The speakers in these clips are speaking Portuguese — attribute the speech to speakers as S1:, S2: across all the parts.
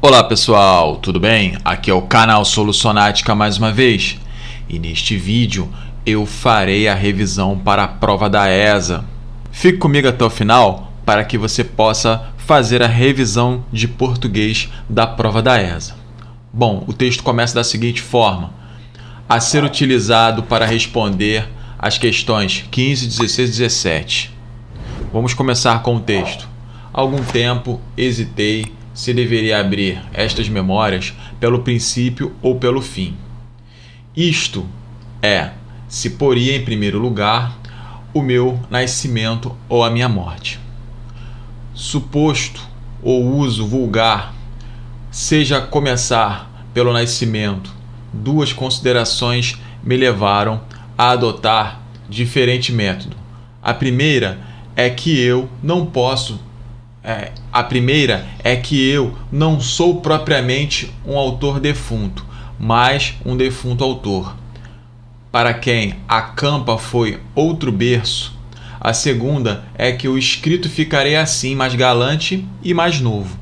S1: Olá pessoal, tudo bem? Aqui é o canal Solucionática mais uma vez e neste vídeo eu farei a revisão para a prova da ESA. Fique comigo até o final para que você possa fazer a revisão de português da prova da ESA. Bom, o texto começa da seguinte forma: a ser utilizado para responder as questões 15, 16 e 17. Vamos começar com o texto. Há algum tempo hesitei se deveria abrir estas memórias pelo princípio ou pelo fim. Isto é, se poria em primeiro lugar o meu nascimento ou a minha morte. Suposto o uso vulgar, seja começar pelo nascimento, duas considerações me levaram a adotar diferente método. A primeira é que eu não sou propriamente um autor defunto, mas um defunto autor, para quem a campa foi outro berço. A segunda é que o escrito ficarei assim mais galante e mais novo.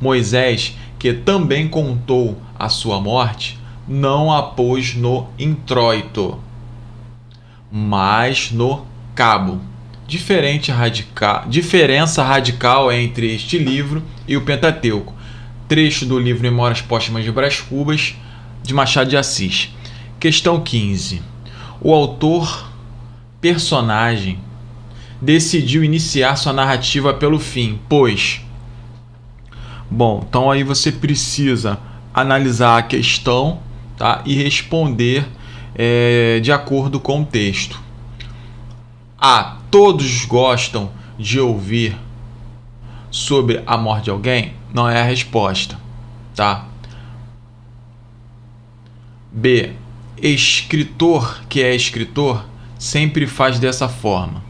S1: Moisés, que também contou a sua morte, não a pôs no introito, mas no cabo. Diferença radical entre este livro e o Pentateuco. Trecho do livro Memórias Póstumas de Brás Cubas, de Machado de Assis. Questão 15. O autor personagem decidiu iniciar sua narrativa pelo fim, pois... Bom, então aí você precisa analisar a questão, tá? E responder de acordo com o texto. Todos gostam de ouvir sobre a morte de alguém? Não é a resposta, tá? B. Escritor que é escritor sempre faz dessa forma.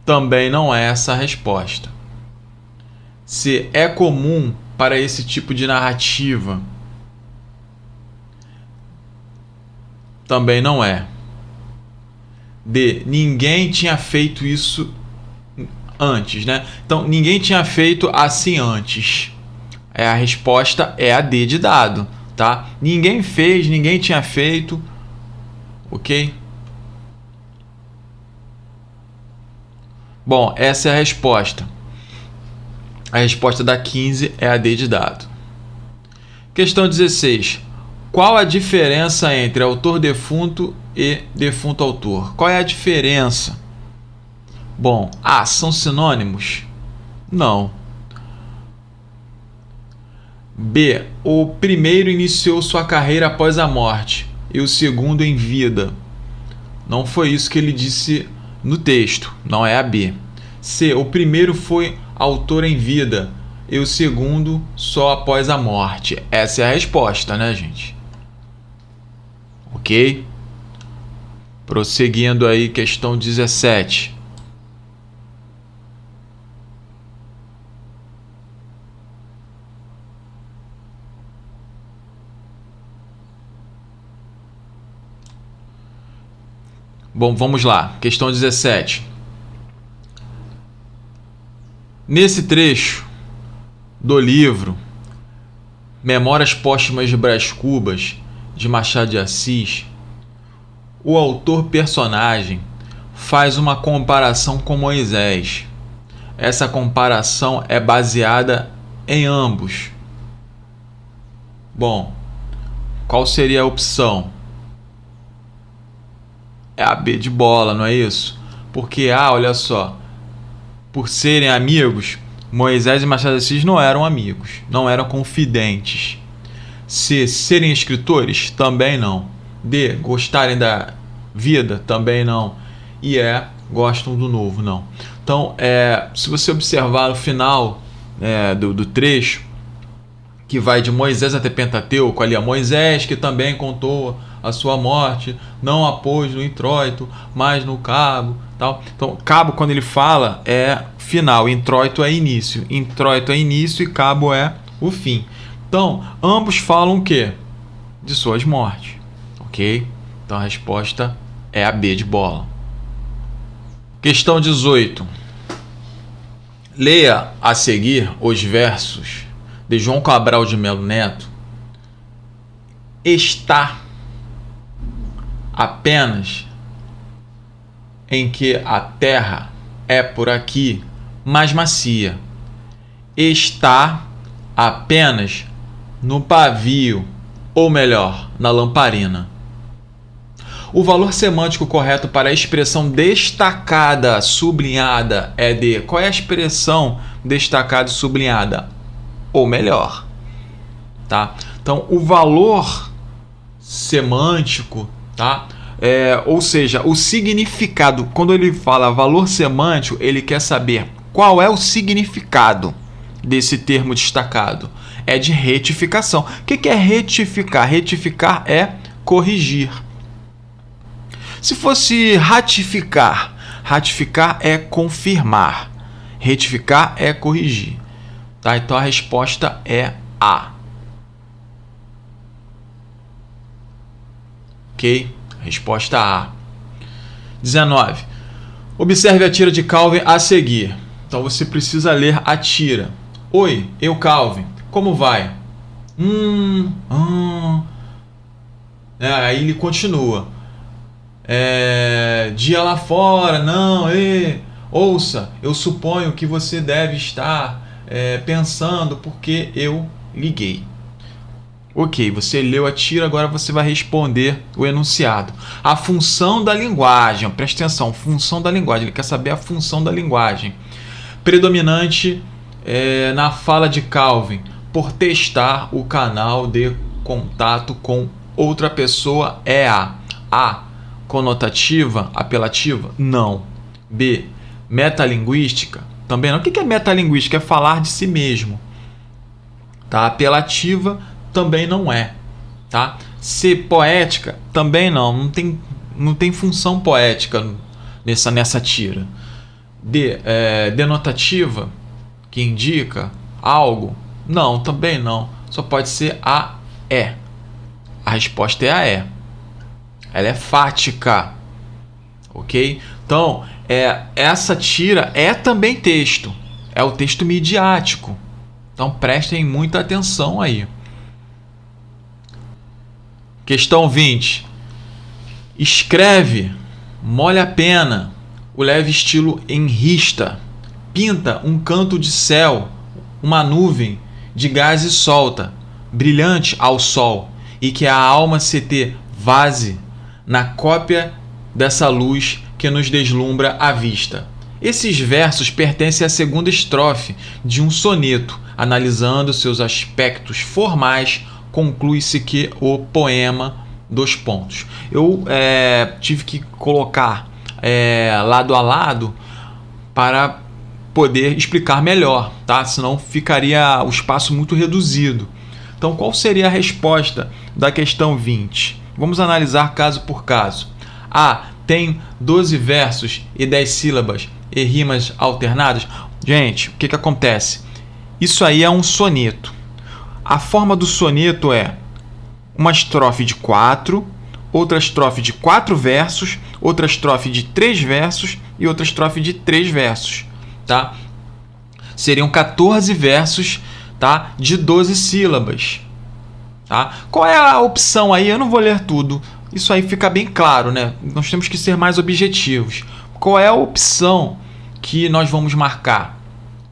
S1: Também não é essa a resposta. C. É comum para esse tipo de narrativa? Também não é. D. Ninguém tinha feito isso antes, né? Então, ninguém tinha feito assim antes. A resposta é a D de dado, tá? Ninguém fez, ninguém tinha feito, ok? Bom, essa é a resposta. A resposta da 15 é a D de dado. Questão 16. Qual a diferença entre autor defunto e defunto autor? Qual é a diferença? Bom, são sinônimos? Não. B. O primeiro iniciou sua carreira após a morte e o segundo em vida. Não foi isso que ele disse no texto, não é a B. C. O primeiro foi autor em vida e o segundo só após a morte. Essa é a resposta, né, gente? Ok? Prosseguindo aí, questão 17. Bom, vamos lá. Questão 17. Nesse trecho do livro Memórias Póstumas de Brás Cubas, de Machado de Assis, o autor personagem faz uma comparação com Moisés. Essa comparação é baseada em ambos. Bom, qual seria a opção? É a B de bola, não é isso? Porque, olha só, por serem amigos, Moisés e Machado de Assis não eram amigos, não eram confidentes. C. Serem escritores? Também não. D. Gostarem da vida? Também não. E gostam do novo? Não. Então, se você observar no final do trecho, que vai de Moisés até Pentateuco, ali Moisés, que também contou a sua morte, não a pôs no introito, mas no cabo, tal. Então, cabo, quando ele fala, é final, introito é início. Introito é início e cabo é o fim. Então, ambos falam o quê? De suas mortes, ok? Então, a resposta é a B de bola. Questão 18. Leia a seguir os versos de João Cabral de Melo Neto está apenas em que a terra é por aqui mais macia. Está apenas no pavio, ou melhor, na lamparina. O valor semântico correto para a expressão destacada, sublinhada, é de... Qual é a expressão destacada e sublinhada? Ou melhor, tá? Então, o valor semântico, tá? Ou seja, o significado. Quando ele fala valor semântico, ele quer saber qual é o significado desse termo destacado. É de retificação. O que é retificar? Retificar é corrigir. Se fosse ratificar, ratificar é confirmar, retificar é corrigir. Tá? Então a resposta é A. Ok? Resposta A. 19. Observe a tira de Calvin a seguir. Então você precisa ler a tira. Oi, eu Calvin. Como vai? Aí ele continua. Dia lá fora, não, ouça, eu suponho que você deve estar pensando porque eu liguei. Ok, você leu a tira, agora você vai responder o enunciado. A função da linguagem, presta atenção, função da linguagem, ele quer saber a função da linguagem. Predominante na fala de Calvin, por testar o canal de contato com outra pessoa é A. Conotativa, apelativa? Não. B. Metalinguística? Também não. O que é metalinguística? É falar de si mesmo. Tá? Apelativa também não é. Tá? C. Poética? Também não. Não tem função poética nessa tira. D. Denotativa? Que indica algo? Não, também não. Só pode ser a E. A resposta é a E. Ela é fática, ok? Então, essa tira é também texto. É o texto midiático. Então, prestem muita atenção aí. Questão 20. Escreve, molha a pena, o leve estilo enrista. Pinta um canto de céu, uma nuvem de gás e solta, brilhante ao sol, e que a alma se te vaze na cópia dessa luz que nos deslumbra a vista. Esses versos pertencem à segunda estrofe de um soneto. Analisando seus aspectos formais, conclui-se que o poema... Eu tive que colocar lado a lado para poder explicar melhor, tá? Senão ficaria o espaço muito reduzido. Então, qual seria a resposta da questão 20? Vamos analisar caso por caso. A. Tem 12 versos e 10 sílabas e rimas alternadas? Gente, o que acontece? Isso aí é um soneto. A forma do soneto é uma estrofe de 4, outra estrofe de 4 versos, outra estrofe de 3 versos e outra estrofe de 3 versos. Tá? Seriam 14 versos, tá? De 12 sílabas. Tá? Qual é a opção aí? Eu não vou ler tudo. Isso aí fica bem claro, né? Nós temos que ser mais objetivos. Qual é a opção que nós vamos marcar?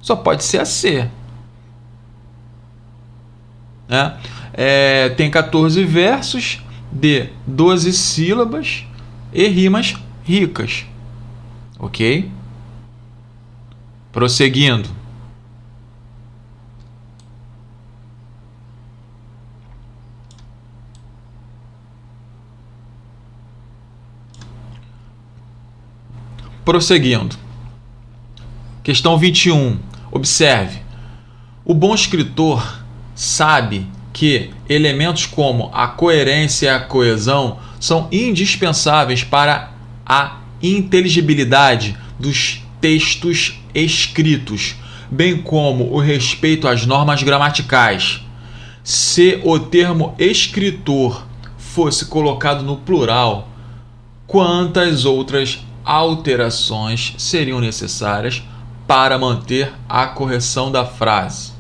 S1: Só pode ser a C. Né? Tem 14 versos de 12 sílabas e rimas ricas. Ok? Prosseguindo. Prosseguindo. Questão 21. Observe. O bom escritor sabe que elementos como a coerência e a coesão são indispensáveis para a inteligibilidade dos textos escritos, bem como o respeito às normas gramaticais. Se o termo escritor fosse colocado no plural, quantas outras alterações seriam necessárias para manter a correção da frase?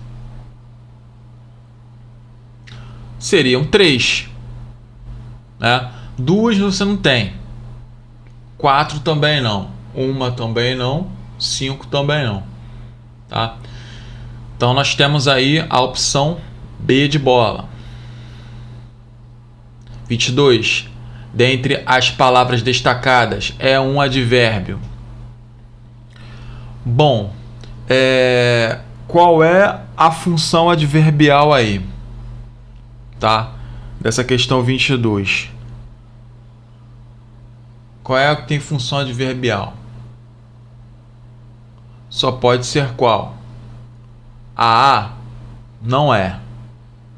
S1: seriam 3. Né? 2 você não tem. 4 também não. 1 também não. 5 também não. Tá? Então nós temos aí a opção B de bola. 22. Dentre as palavras destacadas é um advérbio. Bom, qual é a função adverbial aí? Tá? Dessa questão 22. Qual é a que tem função adverbial? Só pode ser qual? A não é.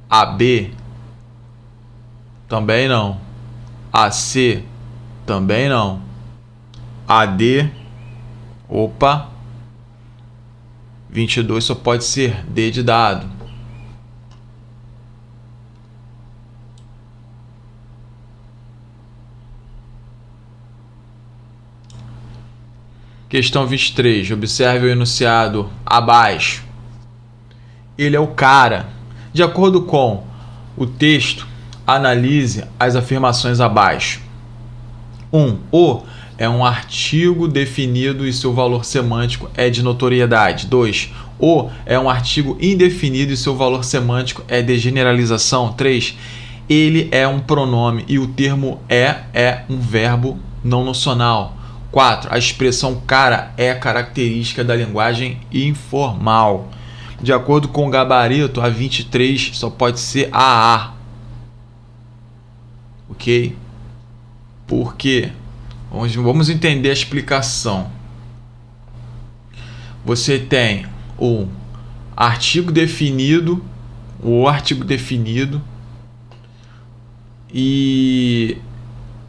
S1: A B também não. A C também não. A D, opa, 22 só pode ser D de dado. Questão 23. Observe o enunciado abaixo. Ele é o cara. De acordo com o texto, analise as afirmações abaixo. 1. O é um artigo definido e seu valor semântico é de notoriedade. 2. O é um artigo indefinido e seu valor semântico é de generalização. 3. Ele é um pronome e o termo é um verbo não nocional. 4. A expressão cara é característica da linguagem informal. De acordo com o gabarito, a 23 só pode ser AA. Ok? Por quê? Vamos entender a explicação. Você tem o artigo definido, e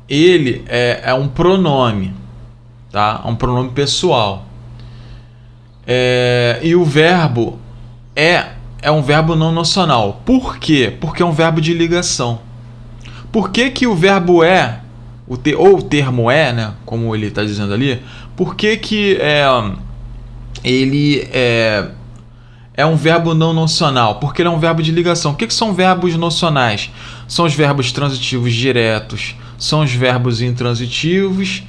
S1: ele é um pronome, tá? É um pronome pessoal. E o verbo é um verbo não nocional. Por quê? Porque é um verbo de ligação. Por que o verbo ou o termo né, como ele está dizendo ali, por que ele é um verbo não nocional? Porque ele é um verbo de ligação. O que são verbos nocionais? São os verbos transitivos diretos, são os verbos intransitivos,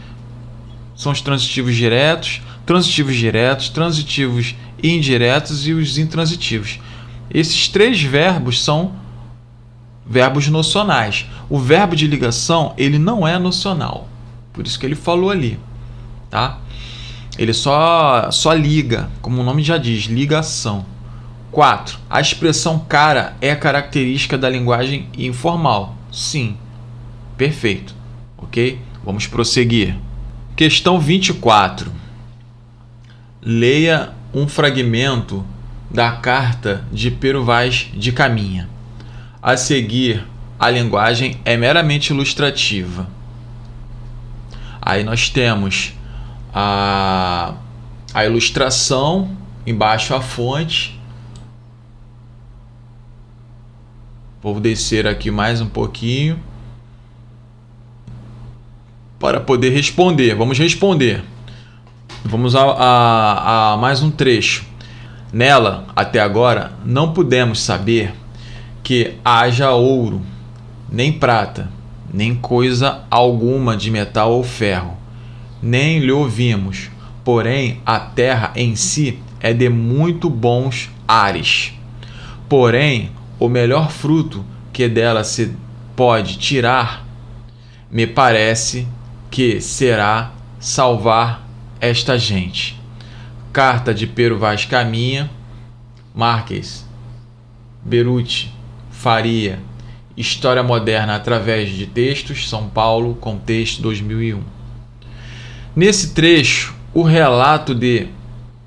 S1: são os transitivos diretos, transitivos indiretos e os intransitivos. Esses 3 verbos são verbos nocionais. O verbo de ligação, ele não é nocional. Por isso que ele falou ali, tá? Ele só liga, como o nome já diz, ligação. 4. A expressão cara é característica da linguagem informal. Sim. Perfeito. Ok? Vamos prosseguir. Questão 24. Leia um fragmento da carta de Pero Vaz de Caminha. A seguir, a linguagem é meramente ilustrativa. Aí nós temos a ilustração, embaixo a fonte. Vou descer aqui mais um pouquinho para poder responder. Vamos responder. Vamos a mais um trecho. Nela, até agora, não pudemos saber que haja ouro, nem prata, nem coisa alguma de metal ou ferro, nem lhe ouvimos. Porém, a terra em si é de muito bons ares. Porém, o melhor fruto que dela se pode tirar, me parece que será salvar esta gente. Carta de Pero Vaz Caminha, Marques, Beruti, Faria, História Moderna através de textos, São Paulo, contexto 2001. Nesse trecho, o relato de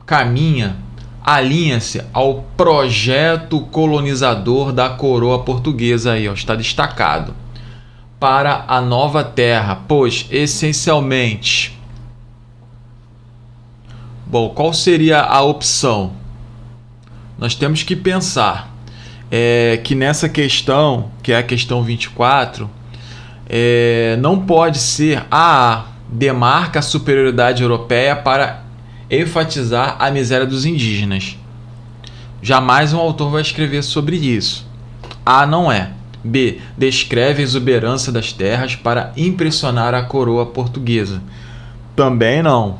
S1: Caminha alinha-se ao projeto colonizador da coroa portuguesa, aí, ó, está destacado, para a nova terra, pois, essencialmente... Bom, qual seria a opção? Nós temos que pensar que nessa questão, que é a questão 24, não pode ser demarca a superioridade europeia para enfatizar a miséria dos indígenas. Jamais um autor vai escrever sobre isso. Não é. B. Descreve a exuberância das terras para impressionar a coroa portuguesa. Também não.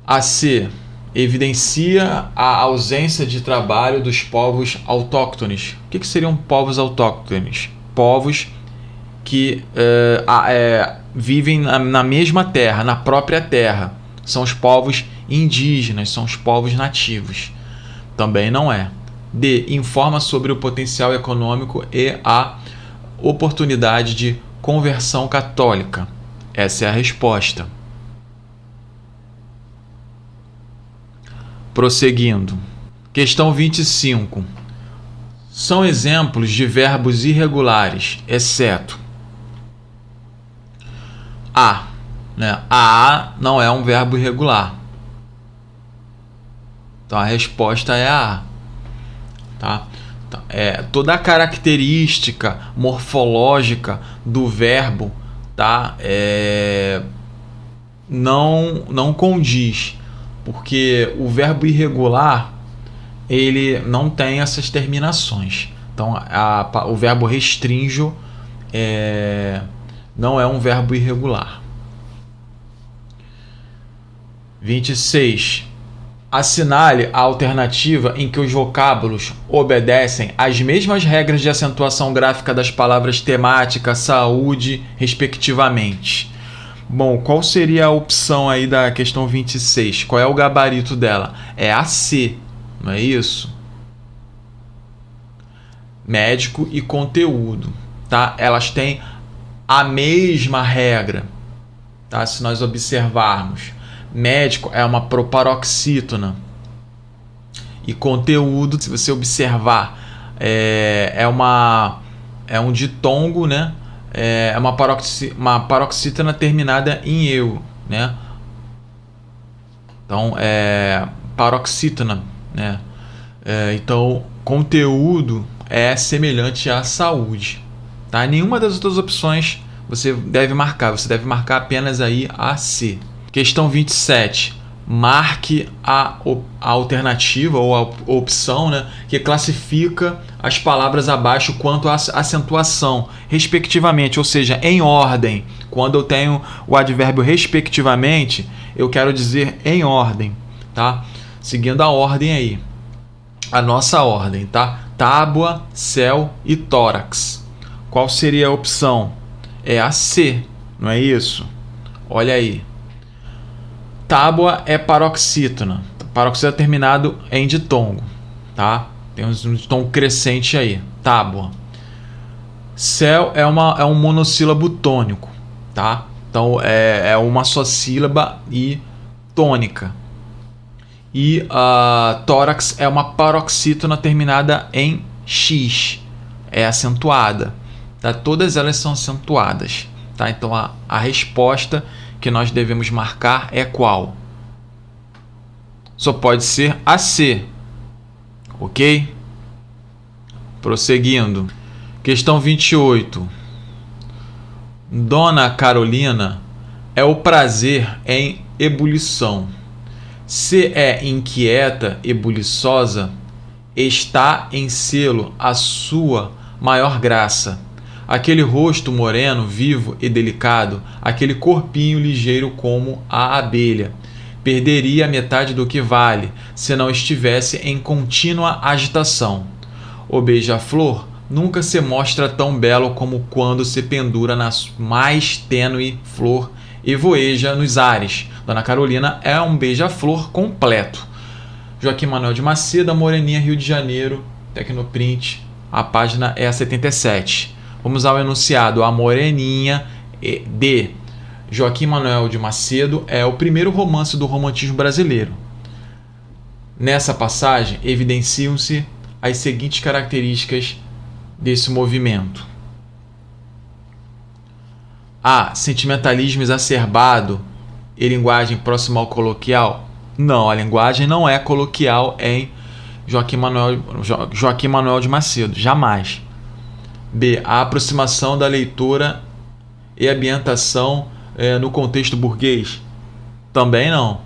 S1: A C. Evidencia a ausência de trabalho dos povos autóctones. O que seriam povos autóctones? Povos que vivem na mesma terra, na própria terra. São os povos indígenas, são os povos nativos. Também não é. D. Informa sobre o potencial econômico e a oportunidade de conversão católica. Essa é a resposta. Prosseguindo. Questão 25. São exemplos de verbos irregulares, exceto A. A não é um verbo irregular. Então a resposta é a. Tá? Toda a característica morfológica do verbo, tá? Não condiz, porque o verbo irregular ele não tem essas terminações. Então o verbo restringo não é um verbo irregular. 26. Assinale a alternativa em que os vocábulos obedecem às mesmas regras de acentuação gráfica das palavras temática, saúde, respectivamente. Bom, qual seria a opção aí da questão 26? Qual é o gabarito dela? É a C, não é isso? Médico e conteúdo, tá? Elas têm a mesma regra, tá? Se nós observarmos. Médico é uma proparoxítona. E conteúdo, se você observar, é um ditongo, né? É uma paroxítona terminada em eu, né? Então, paroxítona, né? Então, conteúdo é semelhante à saúde, tá? Nenhuma das outras opções você deve marcar. Você deve marcar apenas aí a C. Questão 27. Marque a alternativa ou a opção, né, que classifica as palavras abaixo quanto à acentuação, respectivamente, ou seja, em ordem. Quando eu tenho o advérbio respectivamente, eu quero dizer em ordem, tá? Seguindo a ordem aí. A nossa ordem, tá? Tábua, céu e tórax. Qual seria a opção? É a C, não é isso? Olha aí. Tábua é paroxítona. Paroxítona terminado em ditongo, tá? Tem um ditongo crescente aí. Tábua. Céu é um monossílabo tônico, tá? Então é uma só sílaba e tônica. E tórax é uma paroxítona terminada em x. É acentuada, tá? Todas elas são acentuadas, tá? Então a resposta que nós devemos marcar é qual? Só pode ser a C, ok? Prosseguindo. Questão 28. Dona Carolina é o prazer em ebulição. Se é inquieta e buliçosa, está em selo a sua maior graça. Aquele rosto moreno, vivo e delicado, aquele corpinho ligeiro como a abelha, perderia a metade do que vale se não estivesse em contínua agitação. O beija-flor nunca se mostra tão belo como quando se pendura na mais tênue flor e voeja nos ares. Dona Carolina é um beija-flor completo. Joaquim Manuel de Macedo, a Moreninha, Rio de Janeiro, Tecnoprint, a página é a 77. Vamos ao enunciado. A Moreninha de Joaquim Manuel de Macedo é o primeiro romance do romantismo brasileiro. Nessa passagem, evidenciam-se as seguintes características desse movimento. A. Sentimentalismo exacerbado e linguagem próxima ao coloquial? Não, a linguagem não é coloquial em Joaquim Manuel de Macedo, jamais. B. A aproximação da leitora e ambientação no contexto burguês? Também não.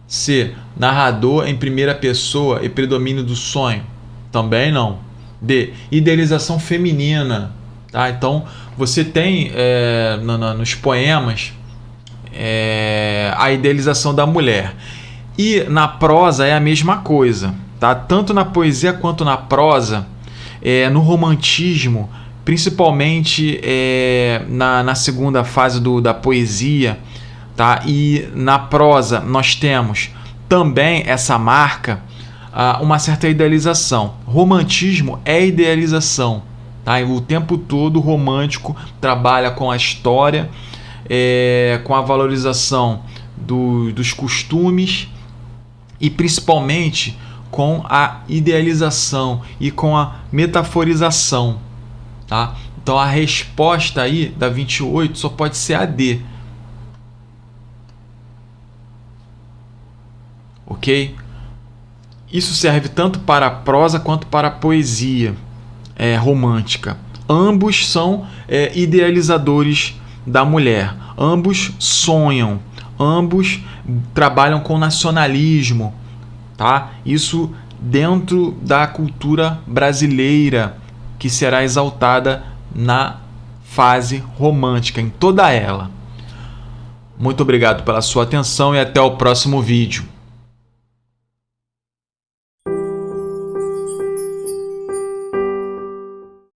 S1: C. Narrador em primeira pessoa e predomínio do sonho? Também não. D. Idealização feminina. Tá? Então, você tem nos poemas a idealização da mulher. E na prosa é a mesma coisa. Tá? Tanto na poesia quanto na prosa, no romantismo, principalmente na segunda fase da poesia, tá? E na prosa nós temos também essa marca, uma certa idealização. Romantismo é idealização. Tá? E o tempo todo o romântico trabalha com a história, com a valorização dos costumes e principalmente com a idealização e com a metaforização. Tá? Então a resposta aí da 28 só pode ser a D. Ok? Isso serve tanto para a prosa quanto para a poesia romântica. Ambos são idealizadores da mulher. Ambos sonham. Ambos trabalham com nacionalismo. Tá? Isso dentro da cultura brasileira, que será exaltada na fase romântica, em toda ela. Muito obrigado pela sua atenção e até o próximo vídeo.